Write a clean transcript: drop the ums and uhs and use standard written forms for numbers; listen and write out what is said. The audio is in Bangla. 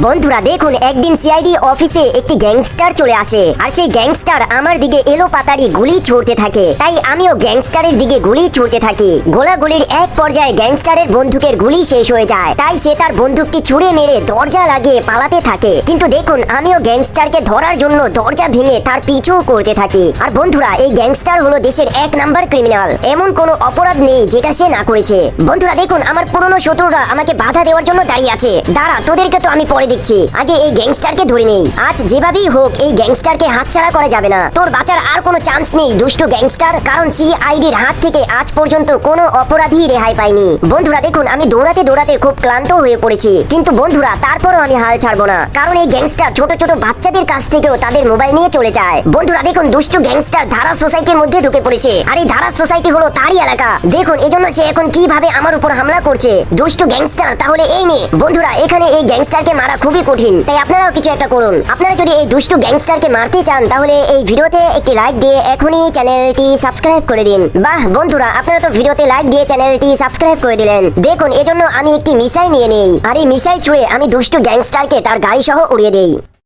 বন্ধুরা দেখুন, একদিন সিআইডি অফিসে একটি গ্যাংস্টার চলে আসে আর সেই গ্যাংস্টার আমার দিকে এলো পাতারি গুলি ছুড়তে থাকে। তাই আমিও গ্যাংস্টারের দিকে গুলি ছুড়তে থাকি। গোলাগুলির এক পর্যায়ে গ্যাংস্টারের বন্দুকের গুলি শেষ হয়ে যায়, তাই সে তার বন্দুকটি ছুড়ে মেরে দরজা লাগিয়ে পালাতে থাকে। কিন্তু দেখুন, আমিও গ্যাংস্টারকে ধরার জন্য দরজা ভেঙে তার পিছু করতে থাকি। আর বন্ধুরা, এই গ্যাংস্টার হলো দেশের 1 নাম্বার ক্রিমিনাল। এমন কোনো অপরাধ নেই যেটা সে না করেছে। বন্ধুরা দেখুন, আমার পুরনো শত্রুরা আমাকে বাধা দেওয়ার জন্য দাঁড়িয়ে আছে। দাঁড়া, তোদেরকে তো আমি পরে দেখছি, আগে এই গ্যাংস্টারকে ধরে নেই। আজ যেভাবেই হোক এই গ্যাংস্টারকে হাতছাড়া করা যাবে না। তোর বাঁচার আর কোনো চান্স নেই দুষ্টু গ্যাংস্টার, কারণ সিআইডির হাত থেকে আজ পর্যন্ত কোনো অপরাধী রেহাই পায়নি। বন্ধুরা দেখুন, আমি দৌড়াতে দৌড়াতে খুব ক্লান্ত হয়ে পড়েছি, কিন্তু বন্ধুরা তারপরও আমি হাল ছাড়বো না, কারণ এই গ্যাংস্টার ছোট ছোট বাচ্চাদের কাছ থেকেও তাদের মোবাইল নিয়ে চলে যায়। বন্ধুরা দেখুন, দুষ্টু গ্যাংস্টার ধারা সোসাইটির মধ্যে ঢুকে পড়েছে, আর এই ধারা সোসাইটি হলো তারই এলাকা। দেখুন এজন্য সে এখন কিভাবে আমার উপর হামলা করছে। দুষ্টু গ্যাংস্টার তাহলে এই নে। বন্ধুরা এখানে এই গ্যাংস্টারকে মারা খুবই কঠিন, তাই আপনারাও কিছু একটা করুন। আপনারা যদি এই দুষ্টু গ্যাংস্টারকে মারতে চান তাহলে এই ভিডিওতে একটি লাইক দিয়ে এখনই চ্যানেলটি সাবস্ক্রাইব করে দিন। বাহ বন্ধুরা, আপনারা তো ভিডিওতে লাইক দিয়ে চ্যানেলটি সাবস্ক্রাইব করে দিলেন। দেখুন এজন্য আমি একটি মিসাইল নিয়ে নেই, আর এই মিসাইল ছুঁড়ে আমি দুষ্টু গ্যাংস্টারকে তার গাড়ি সহ উড়িয়ে দেই।